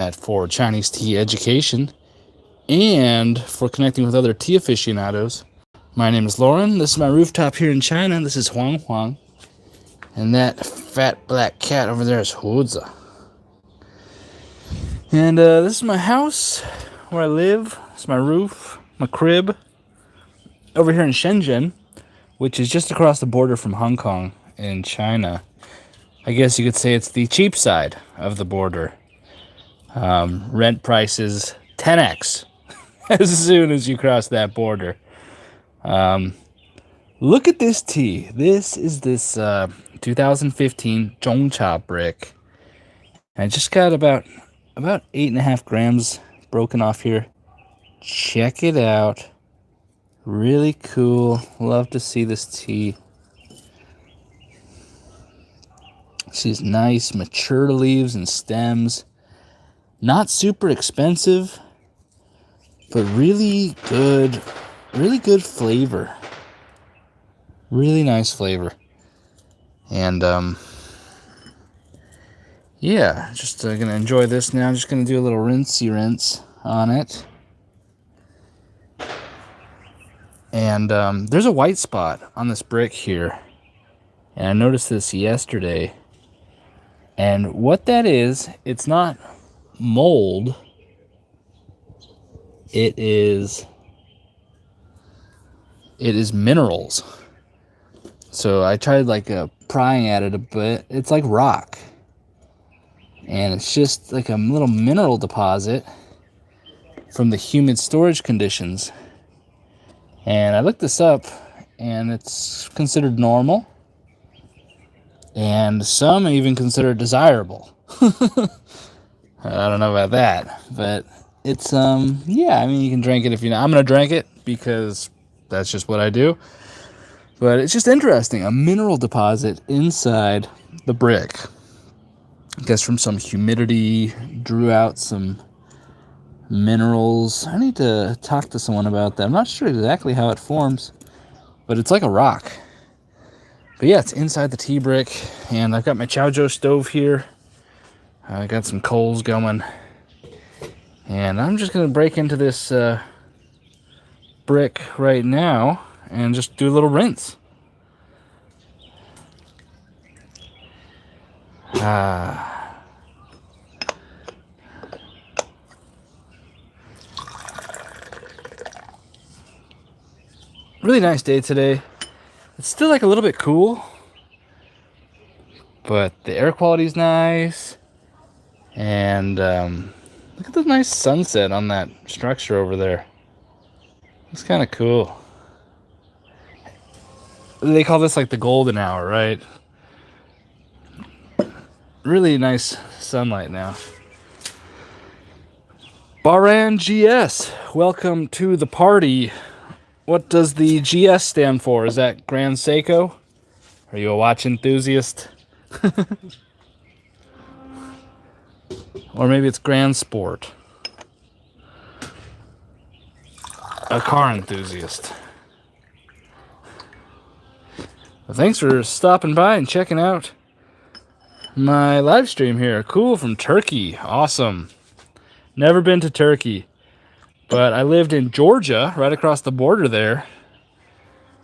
for Chinese tea education and for connecting with other tea aficionados. My name is Lauren. This is my rooftop here in China. This is Huang Huang. And that fat black cat over there is Huzi. And this is my house where I live. It's my roof, my crib, over here in Shenzhen, which is just across the border from Hong Kong in China. I guess you could say it's the cheap side of the border. Rent prices 10x as soon as you cross that border. Look at this tea. This is this 2015 Zhongcha brick. And I just got about 8.5 grams broken off here. Check it out. Really cool. Love to see this tea. These nice mature leaves and stems. Not super expensive, but really good flavor. Really nice flavor. And yeah, just gonna enjoy this now. I'm just gonna do a little rinse on it. And there's a white spot on this brick here. And I noticed this yesterday. And what that is, it's not mold. It is minerals. So I tried prying at it a bit. It's like rock. And it's just like a little mineral deposit from the humid storage conditions. And I looked this up, and it's considered normal. And some even consider it desirable. I don't know about that. But it's, yeah, I mean, you can drink it if you know. I'm going to drink it because that's just what I do. But it's just interesting. A mineral deposit inside the brick. I guess from some humidity, drew out some minerals. I need to talk to someone about that. I'm not sure exactly how it forms, but it's like a rock. But yeah, it's inside the tea brick, and I've got my Chaozhou stove here. I got some coals going, and I'm just going to break into this brick right now and just do a little rinse. Really nice day today. It's still like a little bit cool, but the air quality is nice. And look at the nice sunset on that structure over there. It's kind of cool. They call this like the golden hour, right? Really nice sunlight now. Baran GS, welcome to the party. What does the GS stand for? Is that Grand Seiko? Are you a watch enthusiast? Or maybe it's Grand Sport. A car enthusiast. Well, thanks for stopping by and checking out my live stream here. Cool, from Turkey. Awesome. Never been to Turkey. But I lived in Georgia, right across the border there.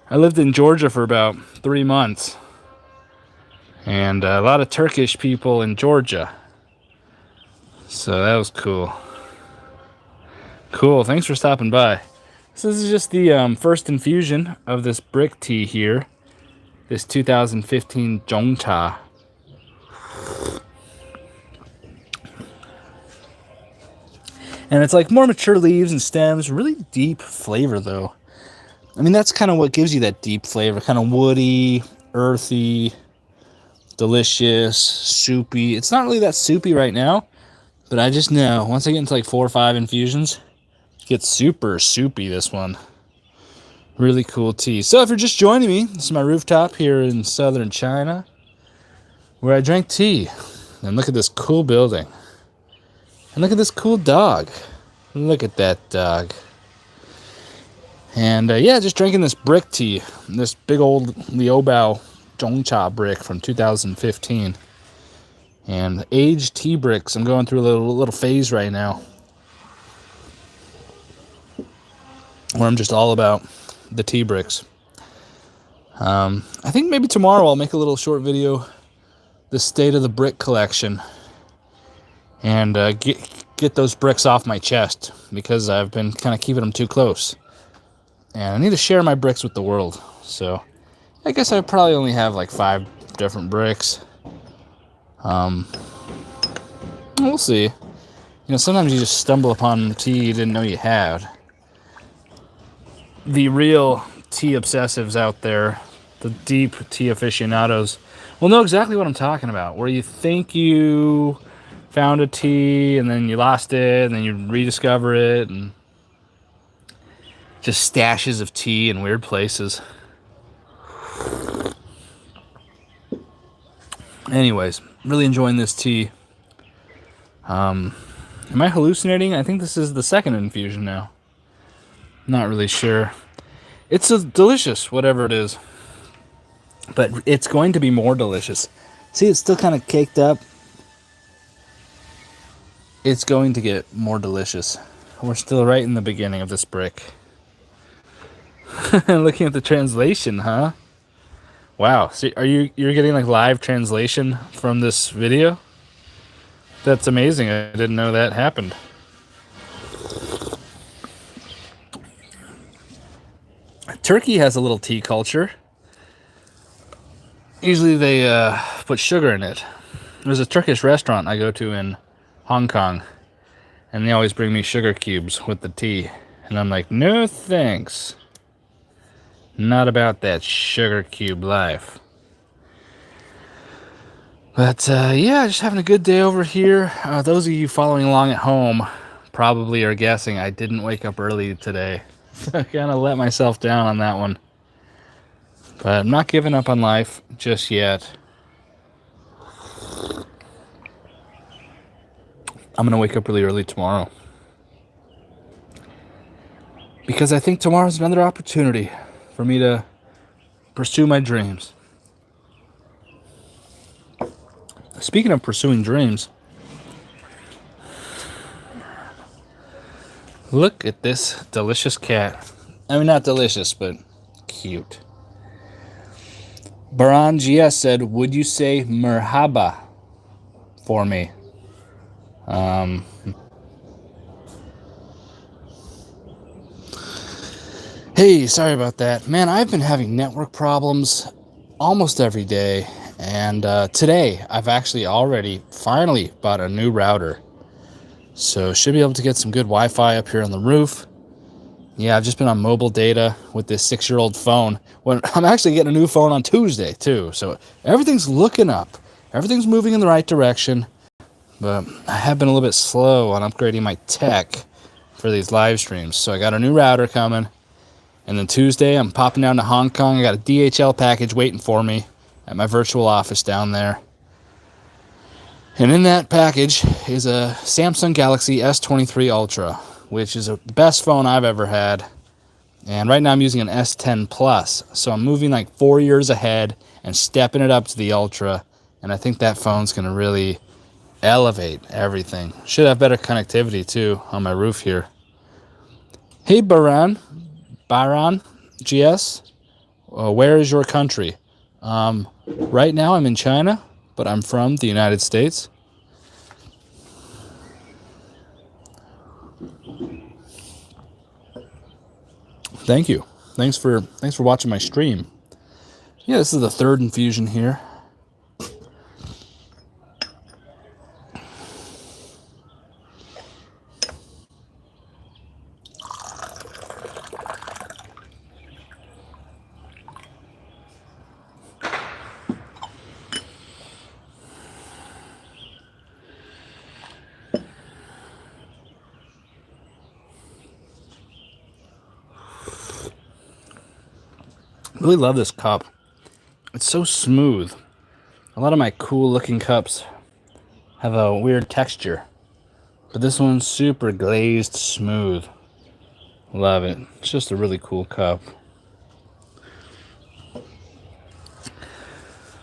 I lived in Georgia for about 3 months. And a lot of Turkish people in Georgia. So that was cool. Cool, thanks for stopping by. So this is just the first infusion of this brick tea here. This 2015 Zhongcha. And it's like more mature leaves and stems. Really deep flavor, though. I mean, that's kind of what gives you that deep flavor. Kind of woody, earthy, delicious, soupy. It's not really that soupy right now. But I just know, once I get into like 4 or 5 infusions, it gets super soupy, this one. Really cool tea. So if you're just joining me, this is my rooftop here in southern China, where I drink tea. And look at this cool building. And look at this cool dog. Look at that dog. And yeah, just drinking this brick tea. This big old Liu Bao Zhongcha brick from 2015. And aged tea bricks. I'm going through a little phase right now where I'm just all about the tea bricks. I think maybe tomorrow I'll make a little short video, the state of the brick collection, and get those bricks off my chest because I've been kind of keeping them too close. And I need to share my bricks with the world. So I guess I probably only have like 5 different bricks. We'll see. You know, sometimes you just stumble upon tea you didn't know you had. The real tea obsessives out there, the deep tea aficionados, will know exactly what I'm talking about. Where you think you found a tea and then you lost it and then you rediscover it, and just stashes of tea in weird places. Anyways, really enjoying this tea. Am I hallucinating? I think this is the second infusion now. Not really sure. It's delicious, whatever it is. But it's going to be more delicious. See, it's still kind of caked up. It's going to get more delicious. We're still right in the beginning of this brick. Looking at the translation, huh? Wow. See, you're getting like live translation from this video? That's amazing. I didn't know that happened. Turkey has a little tea culture. Usually they put sugar in it. There's a Turkish restaurant I go to in Hong Kong, and they always bring me sugar cubes with the tea. And I'm like, no thanks. Not about that sugar cube life. But yeah, just having a good day over here. Those of you following along at home probably are guessing I didn't wake up early today. I kind of let myself down on that one. But I'm not giving up on life just yet. I'm going to wake up really early tomorrow. Because I think tomorrow's another opportunity for me to pursue my dreams. Speaking of pursuing dreams, look at this delicious cat. I mean, not delicious, but cute. Baran GS said, would you say merhaba for me? Hey, sorry about that. Man, I've been having network problems almost every day. And today, I've actually already finally bought a new router. So should be able to get some good Wi-Fi up here on the roof. Yeah, I've just been on mobile data with this 6-year-old phone. When I'm actually getting a new phone on Tuesday, too. So everything's looking up. Everything's moving in the right direction. But I have been a little bit slow on upgrading my tech for these live streams. So I got a new router coming. And then Tuesday, I'm popping down to Hong Kong. I got a DHL package waiting for me at my virtual office down there. And in that package is a Samsung Galaxy S23 Ultra, which is the best phone I've ever had. And right now I'm using an S10 Plus. So I'm moving like 4 years ahead and stepping it up to the Ultra. And I think that phone's going to really elevate everything. Should have better connectivity too on my roof here. Hey, Baran GS, where is your country? Right now I'm in China, but I'm from the United States. Thank you. Thanks for watching my stream. Yeah, this is the third infusion here. Really love this cup. It's so smooth. A lot of my cool looking cups have a weird texture, but this one's super glazed smooth. Love it. It's just a really cool cup.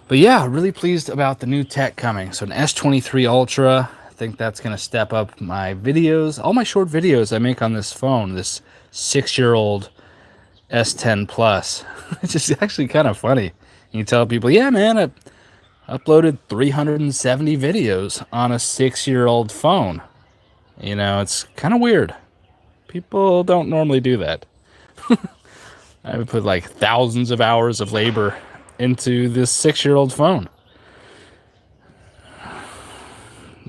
But yeah, really pleased about the new tech coming. So an S23 Ultra. I think that's going to step up my videos. All my short videos I make on this phone, this 6-year-old S10 Plus. Which is actually kind of funny. You tell people, yeah, man, I uploaded 370 videos on a 6-year-old phone. You know, it's kind of weird. People don't normally do that. I would put like thousands of hours of labor into this 6-year-old phone.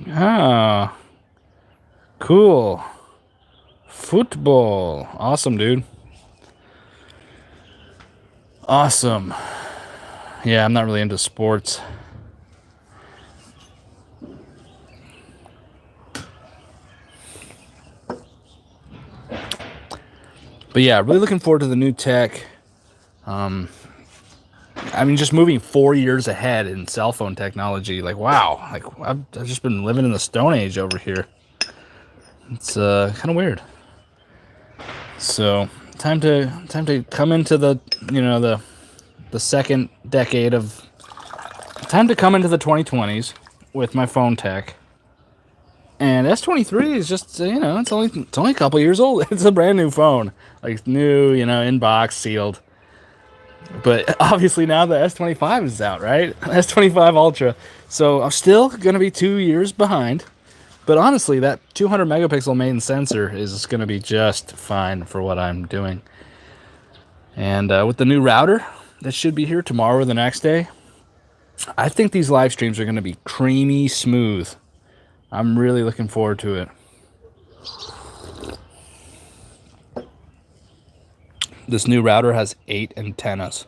Ah, cool. Football. Awesome, dude. Awesome. Yeah, I'm not really into sports. But yeah, really looking forward to the new tech. I mean, just moving 4 years ahead in cell phone technology. Like, wow. Like, I've just been living in the Stone Age over here. It's kind of weird. So, time to come into the, you know, the second decade of... Time to come into the 2020s with my phone tech. And S23 is just, you know, it's only a couple years old. It's a brand new phone. Like, new, you know, in box, sealed. But obviously now the S25 is out, right? S25 Ultra. So I'm still going to be 2 years behind. But honestly, that 200 megapixel main sensor is going to be just fine for what I'm doing. And with the new router that should be here tomorrow or the next day, I think these live streams are going to be creamy smooth. I'm really looking forward to it. This new router has 8 antennas.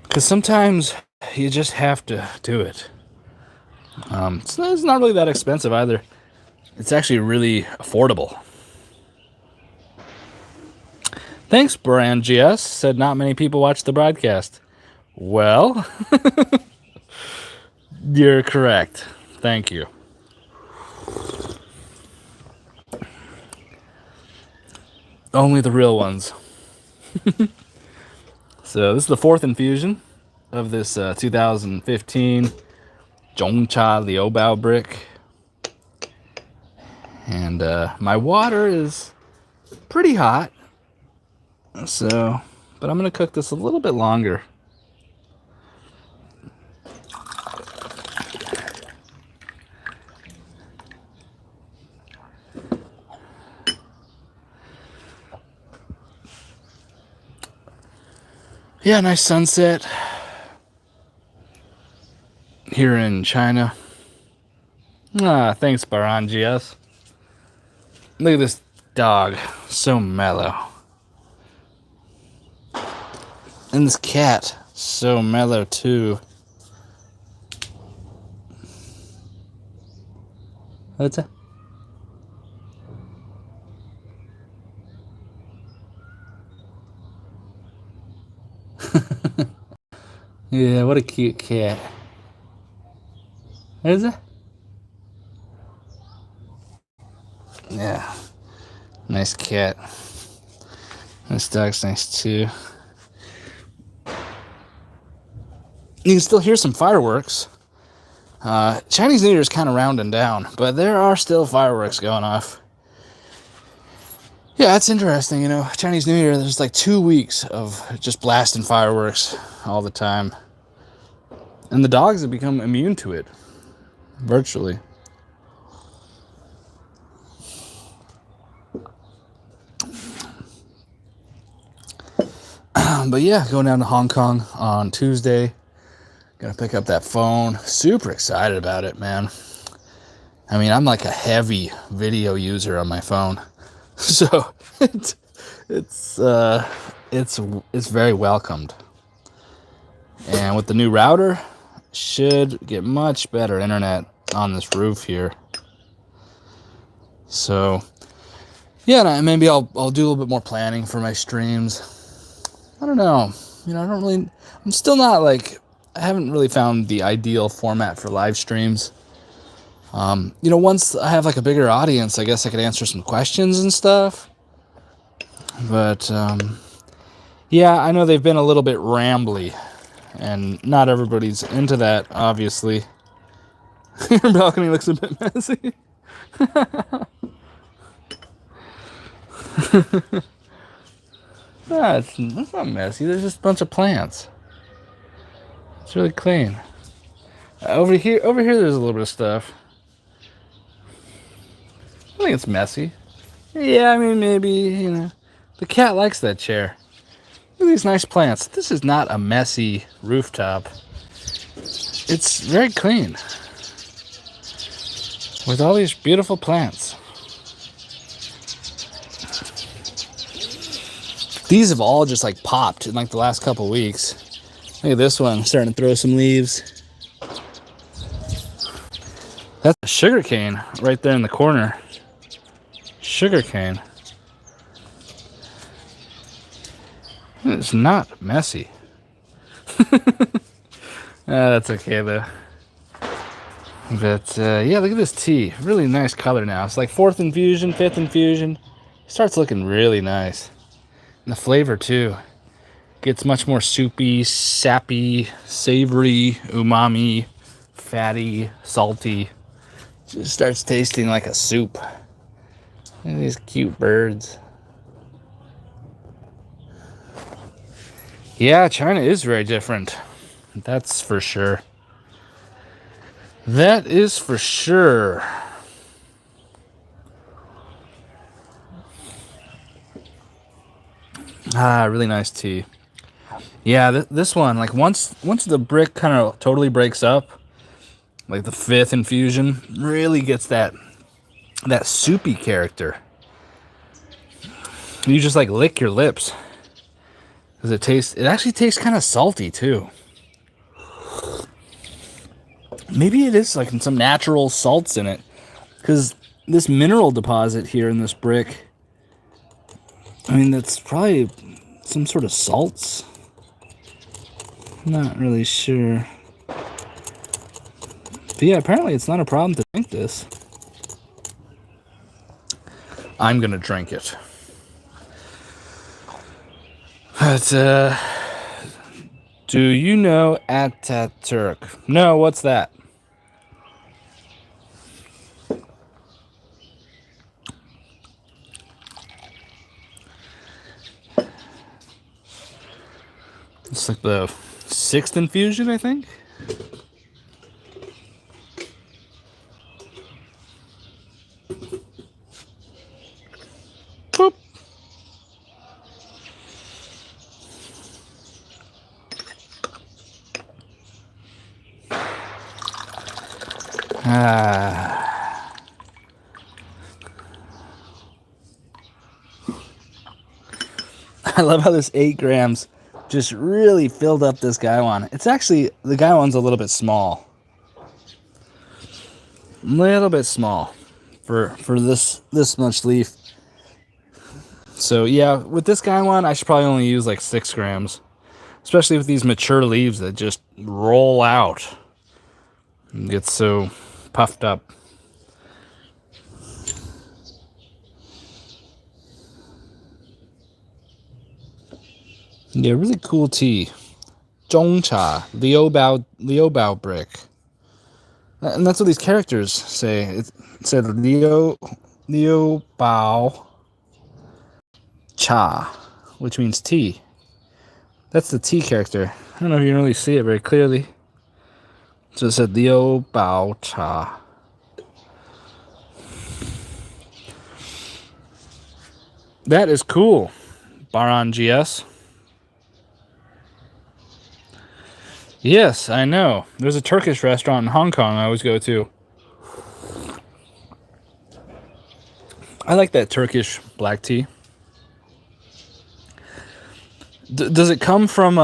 Because sometimes you just have to do it. It's not really that expensive either. It's actually really affordable. Thanks, Brand GS. Said not many people watch the broadcast. Well, you're correct. Thank you. Only the real ones. So this is the 4th infusion of this 2015 Zhongcha Liu Bao brick. And my water is pretty hot. So, but I'm going to cook this a little bit longer. Yeah, nice sunset here in China. Ah, thanks, Baran GS. Look at this dog, so mellow. And this cat, so mellow too. What's that? Yeah, what a cute cat. Is it? Yeah. Nice cat. This dog's nice too. You can still hear some fireworks. Chinese New Year is kind of rounding down, but there are still fireworks going off. Yeah, that's interesting. You know, Chinese New Year, there's like 2 weeks of just blasting fireworks all the time. And the dogs have become immune to it, virtually. But yeah, going down to Hong Kong on Tuesday. Gonna pick up that phone. Super excited about it, man. I mean, I'm like a heavy video user on my phone. So it's very welcomed. And with the new router, should get much better internet on this roof here. So yeah, maybe I'll do a little bit more planning for my streams. I don't know. You know, I'm still not like, I haven't really found the ideal format for live streams. You know, once I have like a bigger audience, I guess I could answer some questions and stuff. But yeah, I know they've been a little bit rambly and not everybody's into that, obviously. Your balcony looks a bit messy. No, it's not messy. There's just a bunch of plants. It's really clean. Over here, there's a little bit of stuff. I think it's messy. Yeah, I mean, maybe, you know, the cat likes that chair. Look at these nice plants. This is not a messy rooftop. It's very clean with all these beautiful plants. These have all just like popped in like the last couple weeks. Look at this one, starting to throw some leaves. That's a sugar cane right there in the corner. Sugar cane. It's not messy. That's okay though. But yeah, look at this tea. Really nice color now. It's like 4th infusion, 5th infusion. Starts looking really nice. And the flavor too. Gets much more soupy, sappy, savory, umami, fatty, salty. Just starts tasting like a soup. Look at these cute birds. Yeah, China is very different. That's for sure. That is for sure. Ah, really nice tea. Yeah, this one, like once the brick kind of totally breaks up, like the 5th infusion, really gets that soupy character. You just like lick your lips. Because it actually tastes kind of salty too. Maybe it is like some natural salts in it. Because this mineral deposit here in this brick, I mean, that's probably some sort of salts. Not really sure. But yeah, apparently it's not a problem to drink this. I'm gonna drink it. But, do you know Ataturk? No, what's that? It's like the 6th infusion, I think. Boop. I love how this 8 grams just really filled up this gaiwan. It's actually, the gaiwan's a little bit small. Little bit small for this much leaf. So yeah, with this gaiwan, I should probably only use like 6 grams. Especially with these mature leaves that just roll out and get so puffed up. Yeah, really cool tea. Zhongcha, Liu Bao brick. And that's what these characters say. It said Liu Bao Cha, which means tea. That's the tea character. I don't know if you can really see it very clearly. So it said Liu Bao Cha. That is cool. Baran GS. Yes, I know. There's a Turkish restaurant in Hong Kong I always go to. I like that Turkish black tea. Does it come from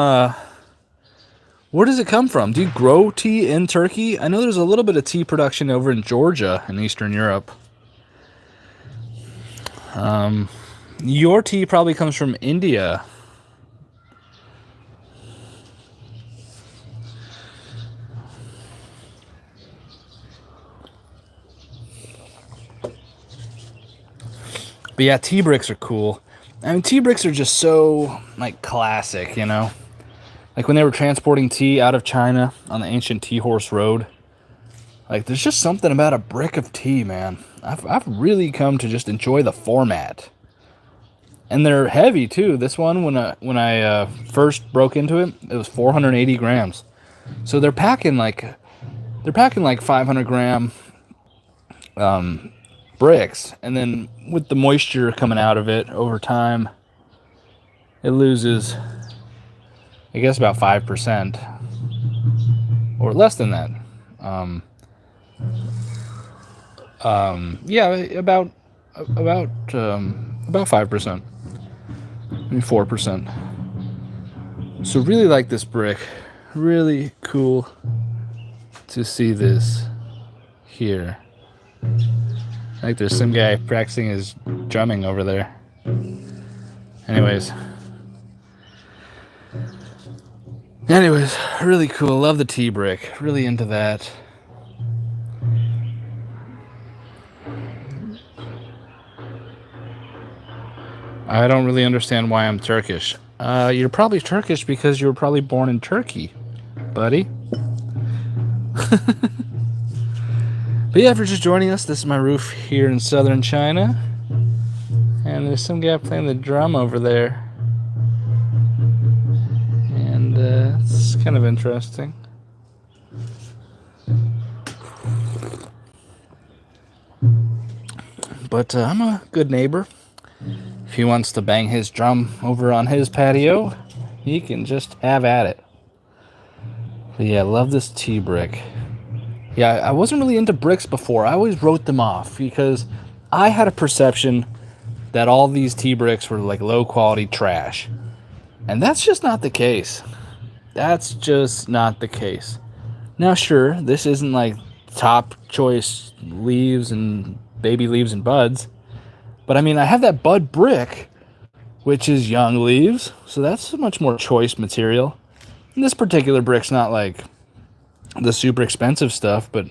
where does it come from? Do you grow tea in Turkey? I know there's a little bit of tea production over in Georgia in Eastern Europe. Your tea probably comes from India. But yeah, tea bricks are cool. I mean, tea bricks are just so, like, classic, you know? Like when they were transporting tea out of China on the ancient tea horse road. Like there's just something about a brick of tea, man. I've really come to just enjoy the format. And they're heavy too. This one, when I first broke into it, it was 480 grams. So they're packing like 500 gram bricks, and then with the moisture coming out of it over time, it loses, I guess, about 5% or less than that. Yeah, about 5%, maybe 4%. So really like this brick. Really cool to see this here. Like there's some guy practicing his drumming over there. Anyways, really cool. Love the tea brick. Really into that. I don't really understand why I'm Turkish. You're probably Turkish because you were probably born in Turkey, buddy. But yeah, if you're just joining us, this is my roof here in southern China. And there's some guy playing the drum over there. And it's kind of interesting. But I'm a good neighbor. If he wants to bang his drum over on his patio, he can just have at it. But yeah, I love this tea brick. Yeah, I wasn't really into bricks before. I always wrote them off because I had a perception that all these tea bricks were like low quality trash. And that's just not the case. That's just not the case. Now, sure, this isn't like top choice leaves and baby leaves and buds. But I mean, I have that bud brick, which is young leaves. So that's much more choice material. And this particular brick's not like the super expensive stuff, but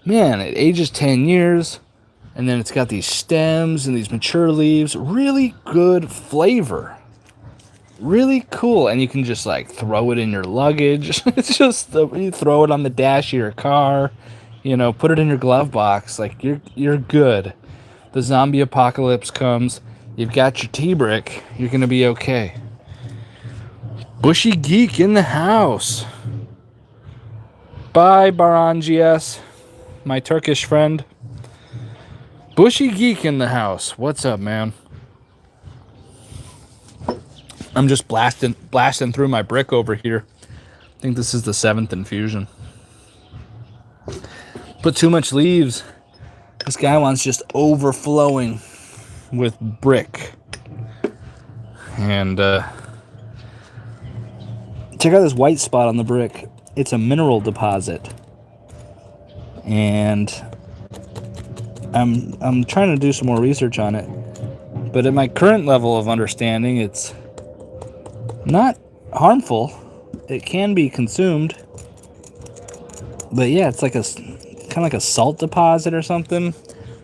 man, it ages 10 years, and then it's got these stems and these mature leaves. Really good flavor. Really cool. And you can just like throw it in your luggage. It's just you throw it on the dash of your car, you know, put it in your glove box. Like you're good. The zombie apocalypse comes, you've got your tea brick, you're gonna be okay. Bushy Geek in the house. Bye, Barangias, my Turkish friend. Bushy Geek in the house. What's up, man? I'm just blasting through my brick over here. I think this is the 7th infusion. Put too much leaves. This guy wants just overflowing with brick. And check out this white spot on the brick. It's a mineral deposit. And I'm trying to do some more research on it. But at my current level of understanding, it's not harmful. It can be consumed. But yeah, it's like kind of like a salt deposit or something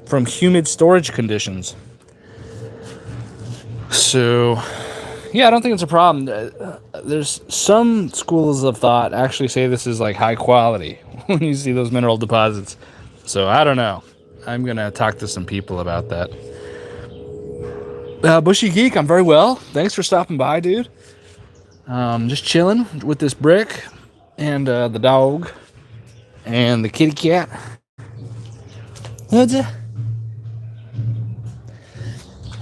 from humid storage conditions. So, yeah, I don't think it's a problem. There's some schools of thought actually say this is like high quality when you see those mineral deposits. So I don't know. I'm going to talk to some people about that. Bushy Geek, I'm very well. Thanks for stopping by, dude. Just chilling with this brick and the dog and the kitty cat.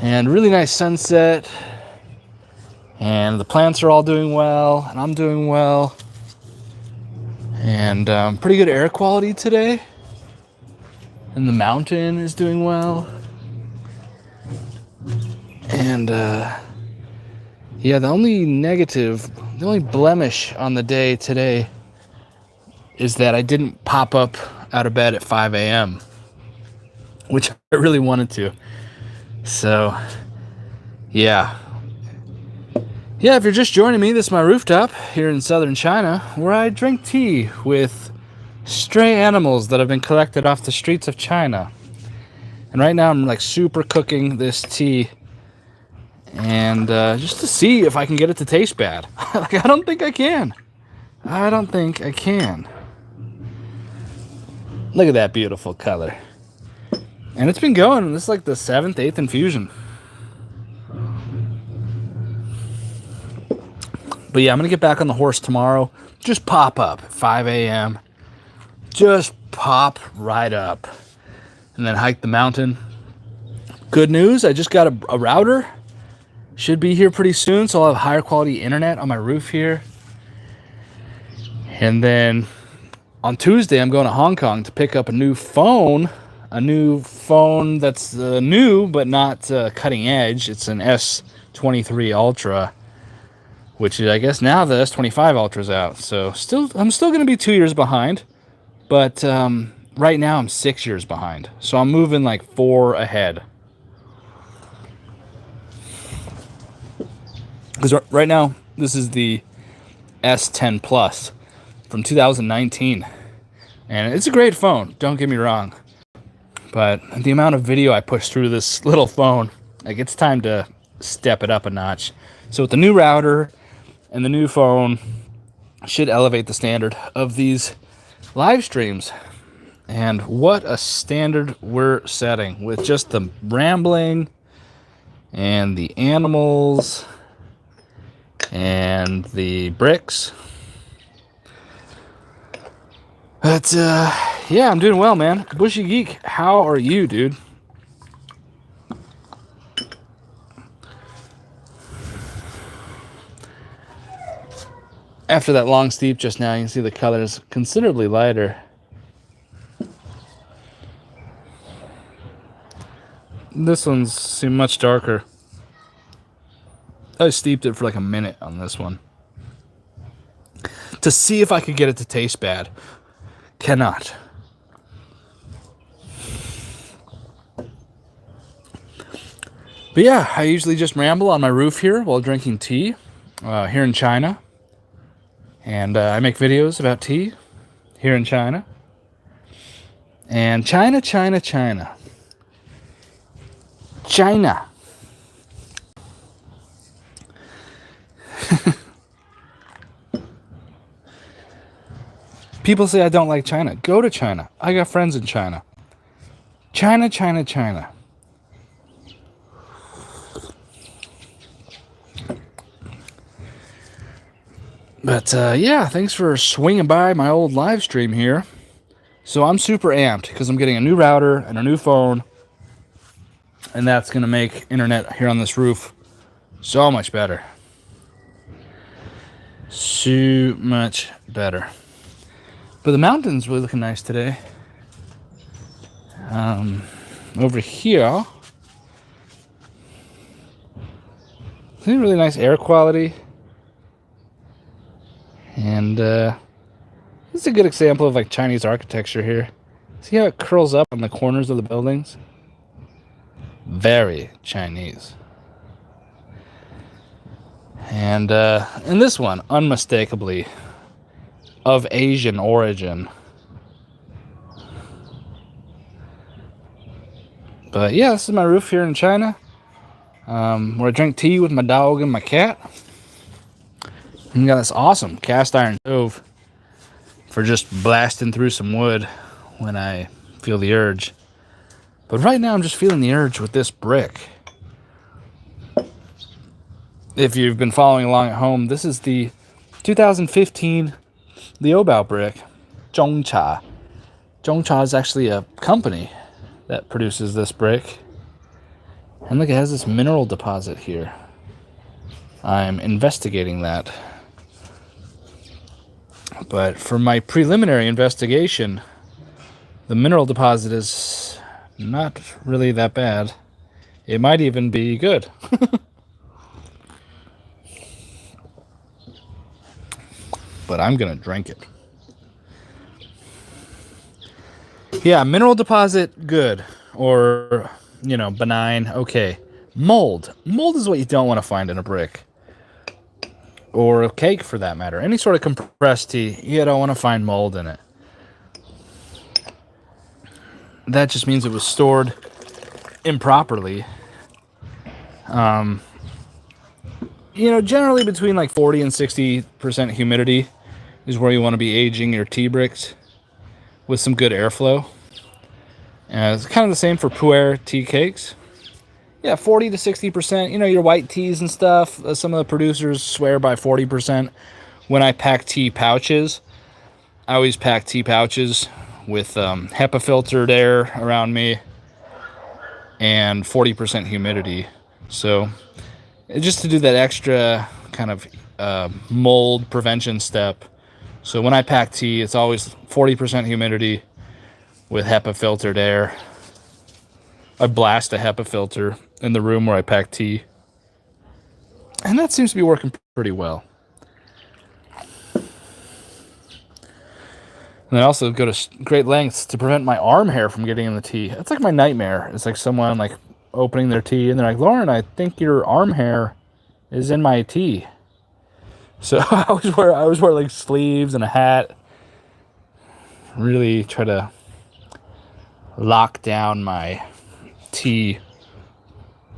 And really nice sunset. And the plants are all doing well, and I'm doing well. And pretty good air quality today. And the mountain is doing well. And yeah, the only blemish on the day today is that I didn't pop up out of bed at 5 a.m., which I really wanted to. So, yeah. Yeah, if you're just joining me, this is my rooftop here in southern China, where I drink tea with stray animals that have been collected off the streets of China. And right now I'm like super cooking this tea. and just to see if I can get it to taste bad. Like, I don't think I can. I don't think I can. Look at that beautiful color. And it's been going. This is like the 7th, 8th infusion. But yeah, I'm going to get back on the horse tomorrow. Just pop up at 5 a.m. Just pop right up. And then hike the mountain. Good news, I just got a router. Should be here pretty soon, so I'll have higher quality internet on my roof here. And then on Tuesday, I'm going to Hong Kong to pick up a new phone. A new phone that's new, but not cutting edge. It's an S23 Ultra. Which is, I guess, now the S25 Ultra's out. So I'm still going to be 2 years behind. But right now I'm 6 years behind. So I'm moving like 4 ahead. Because right now, this is the S10 Plus from 2019. And it's a great phone, don't get me wrong. But the amount of video I push through this little phone, like, it's time to step it up a notch. So with the new router and the new phone, should elevate the standard of these live streams. And what a standard we're setting with just the rambling and the animals and the bricks. But yeah, I'm doing well, man. Bushy Geek, how are you, dude? After that long steep just now, you can see the color is considerably lighter. This one's seem much darker. I steeped it for like a minute on this one to see if I could get it to taste bad. Cannot. But yeah, I usually just ramble on my roof here while drinking tea here in China. And I make videos about tea here in China. And China. China. People say I don't like China. Go to China. I got friends in China. China. But yeah, thanks for swinging by my old live stream here. So I'm super amped because I'm getting a new router and a new phone. And that's going to make internet here on this roof so much better. So much better. But the mountain's really looking nice today. Over here, see, really nice air quality. And this is a good example of like Chinese architecture here. See how it curls up on the corners of the buildings? Very Chinese. And this one, unmistakably of Asian origin. But yeah, this is my roof here in China, where I drink tea with my dog and my cat. And we got this awesome cast iron stove for just blasting through some wood when I feel the urge. But right now I'm just feeling the urge with this brick. If you've been following along at home, this is the 2015 Liu Bao brick, Zhongcha. Zhongcha is actually a company that produces this brick. And look, it has this mineral deposit here. I'm investigating that. But for my preliminary investigation, the mineral deposit is not really that bad. It might even be good. But I'm gonna drink it. Yeah, mineral deposit, good. Or, you know, benign, okay. Mold. Mold is what you don't want to find in a brick. Or a cake, for that matter. Any sort of compressed tea, you don't want to find mold in it. That just means it was stored improperly. generally between like 40 and 60% humidity is where you want to be aging your tea bricks with some good airflow. And it's kind of the same for pu'er tea cakes. Yeah, 40 to 60%. Your white teas and stuff. Some of the producers swear by 40%. When I pack tea pouches, I always pack tea pouches with HEPA filtered air around me and 40% humidity. So just to do that extra kind of mold prevention step. So when I pack tea, it's always 40% humidity with HEPA filtered air. I blast a HEPA filter in the room where I pack tea. And that seems to be working pretty well. And I also go to great lengths to prevent my arm hair from getting in the tea. It's like my nightmare. It's like someone like opening their tea and they're like, "Lauren, I think your arm hair is in my tea." So I always wear like sleeves and a hat. Really try to lock down my tea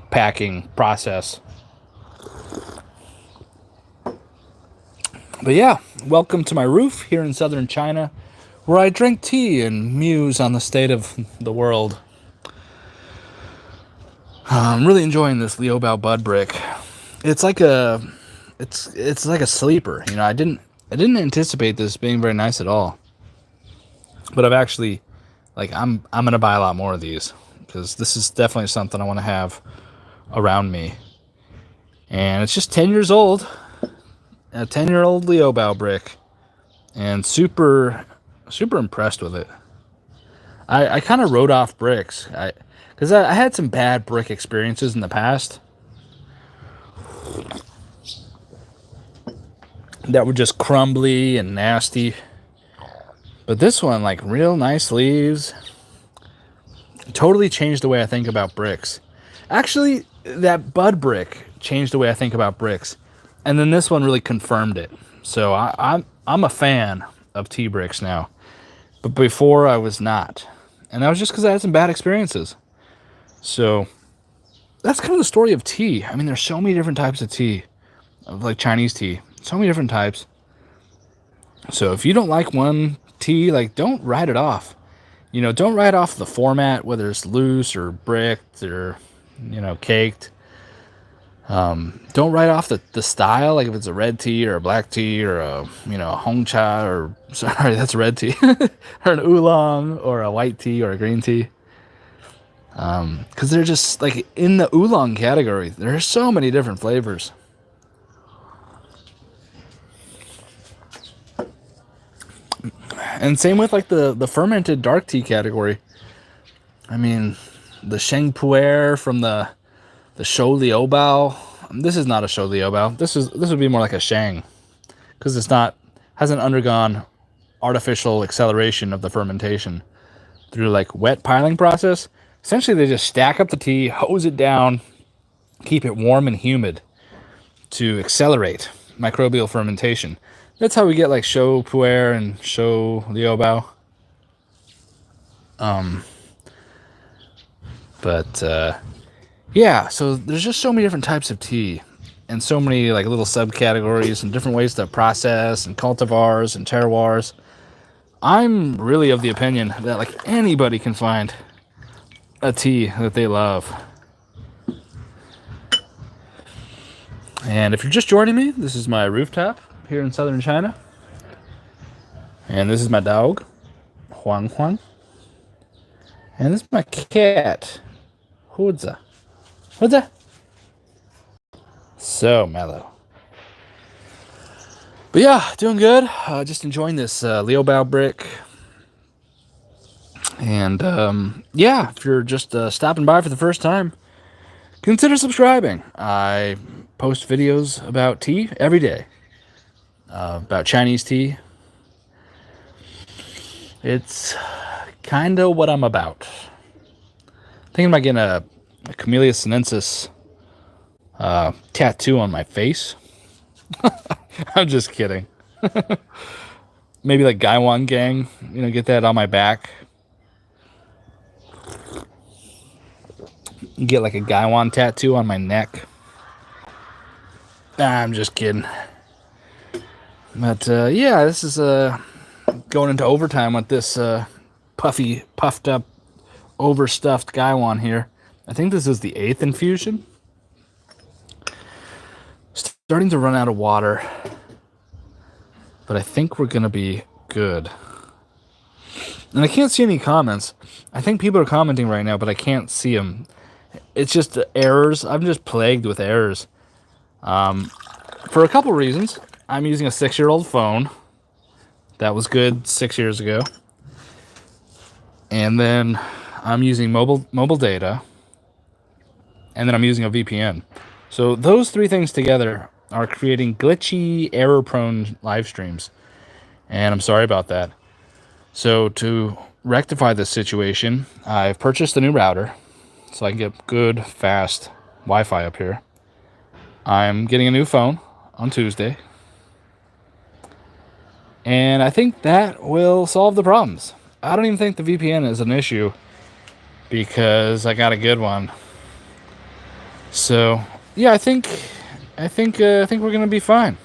packing process. But yeah, welcome to my roof here in southern China, where I drink tea and muse on the state of the world. I'm really enjoying this Liu Bao bud brick. It's like a sleeper. I didn't anticipate this being very nice at all. But I've actually, I'm gonna buy a lot more of these because this is definitely something I want to have around me. And it's just 10 years old, a 10-year-old Liu Bao brick, and super impressed with it. I kind of wrote off bricks because I had some bad brick experiences in the past that were just crumbly and nasty. But this one, like, real nice leaves, totally changed the way I think about bricks. Actually, that bud brick changed the way I think about bricks, and then this one really confirmed it. So I'm a fan of tea bricks now, but before I was not, and that was just because I had some bad experiences. So that's kind of the story of tea. I mean, there's so many different types of tea, of like Chinese tea, so many different types. So if you don't like one tea, don't write it off. Don't write off the format, whether it's loose or bricked or caked. Don't write off the style, like if it's a red tea or a black tea or a hong cha, or sorry, that's red tea, or an oolong or a white tea or a green tea. Because they're just like in the oolong category. There are so many different flavors. And same with like the fermented dark tea category. I mean, the Sheng Pu'er from the Shou Liu Bao. This is not a Shou Liu Bao. This would be more like a Shang, because hasn't undergone artificial acceleration of the fermentation through like wet piling process. Essentially, they just stack up the tea, hose it down, keep it warm and humid to accelerate microbial fermentation. That's how we get like Shou Pu'er and Shou Liu Bao. Yeah, so there's just so many different types of tea and so many like little subcategories and different ways to process and cultivars and terroirs. I'm really of the opinion that like anybody can find a tea that they love. And if you're just joining me, this is my rooftop here in southern China. And this is my dog, Huang Huang. And this is my cat, Hudza. Hudza. So mellow. But yeah, doing good. Just enjoying this Liu Bao brick. And yeah, if you're just stopping by for the first time, consider subscribing. I post videos about tea every day, about Chinese tea. It's kind of what I'm about. Thinking about getting a Camellia sinensis tattoo on my face. I'm just kidding. Maybe like Gaiwan Gang, get that on my back. Get like a Gaiwan tattoo on my neck. Nah, I'm just kidding. But yeah, this is going into overtime with this puffed up, overstuffed Gaiwan here. I think this is the 8th infusion. Starting to run out of water, but I think we're gonna be good. And I can't see any comments. I think people are commenting right now, but I can't see them. It's just errors. I'm just plagued with errors. For a couple reasons. I'm using a 6-year-old phone. That was good 6 years ago. And then I'm using mobile data. And then I'm using a VPN. So those 3 things together are creating glitchy, error-prone live streams. And I'm sorry about that. So to rectify this situation, I've purchased a new router so I can get good, fast Wi-Fi up here. I'm getting a new phone on Tuesday. And I think that will solve the problems. I don't even think the VPN is an issue because I got a good one. So, yeah, I think we're going to be fine.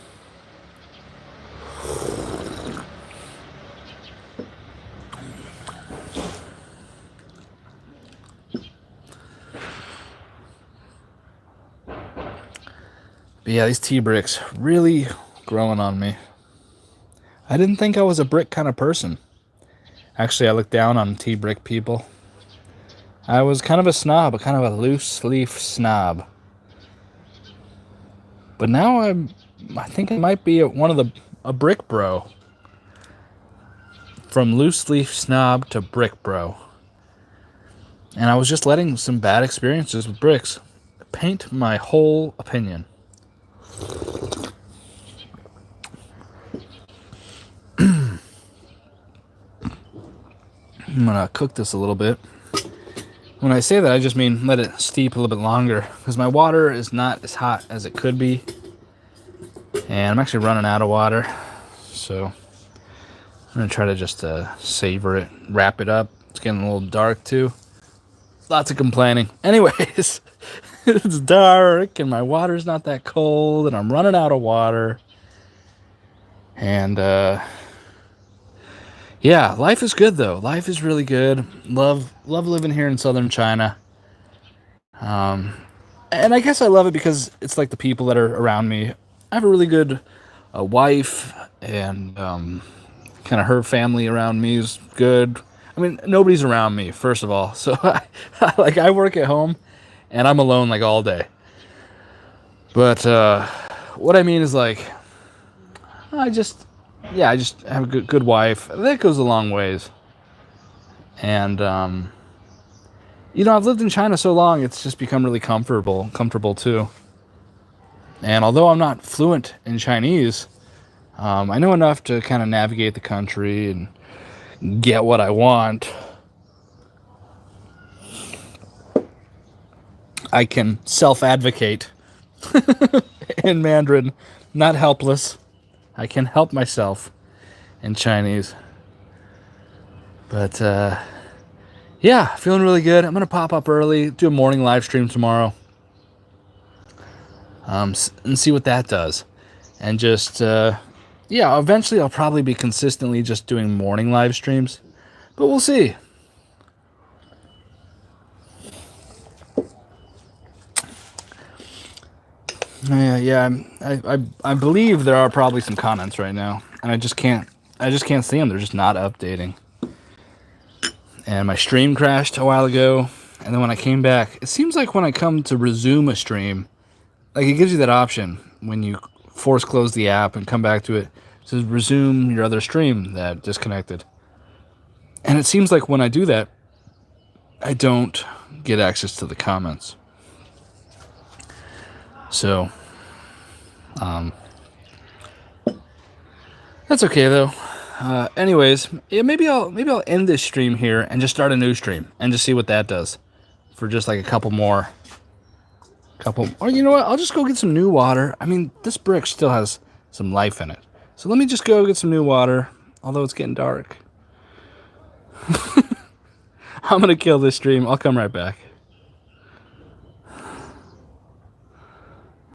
But yeah, these tea bricks really growing on me. I didn't think I was a brick kind of person. Actually, I look down on tea brick people. I was kind of a snob, a kind of a loose leaf snob. But now I think I might be a brick bro. From loose leaf snob to brick bro. And I was just letting some bad experiences with bricks paint my whole opinion. I'm gonna cook this a little bit. When I say that, I just mean let it steep a little bit longer because my water is not as hot as it could be. And I'm actually running out of water. So I'm gonna try to just savor it, wrap it up. It's getting a little dark too. Lots of complaining. Anyways, it's dark and my water's not that cold and I'm running out of water. And yeah, life is good though. Life is really good. Love living here in southern China. And I guess I love it because it's like the people that are around me. I have a really good wife, and kind of her family around me is good. I mean, nobody's around me, first of all. So I work at home, and I'm alone like all day. But what I mean is like, I just have a good wife. That goes a long ways. And I've lived in China so long, it's just become really comfortable too. And although I'm not fluent in Chinese, I know enough to kind of navigate the country and get what I want. I can self-advocate in Mandarin, not helpless. I can help myself in Chinese. But, yeah, feeling really good. I'm going to pop up early, do a morning live stream tomorrow. And see what that does. And just, eventually I'll probably be consistently just doing morning live streams. But we'll see. I believe there are probably some comments right now, and I just can't see them. They're just not updating. And my stream crashed a while ago, and then when I came back, it seems like when I come to resume a stream, like it gives you that option when you force close the app and come back to it. It says resume your other stream that disconnected. And it seems like when I do that, I don't get access to the comments. So, that's okay though. Anyways, yeah, maybe I'll end this stream here and just start a new stream and just see what that does for just like a couple more. Or you know what? I'll just go get some new water. I mean, this brick still has some life in it. So let me just go get some new water, although it's getting dark. I'm going to kill this stream. I'll come right back.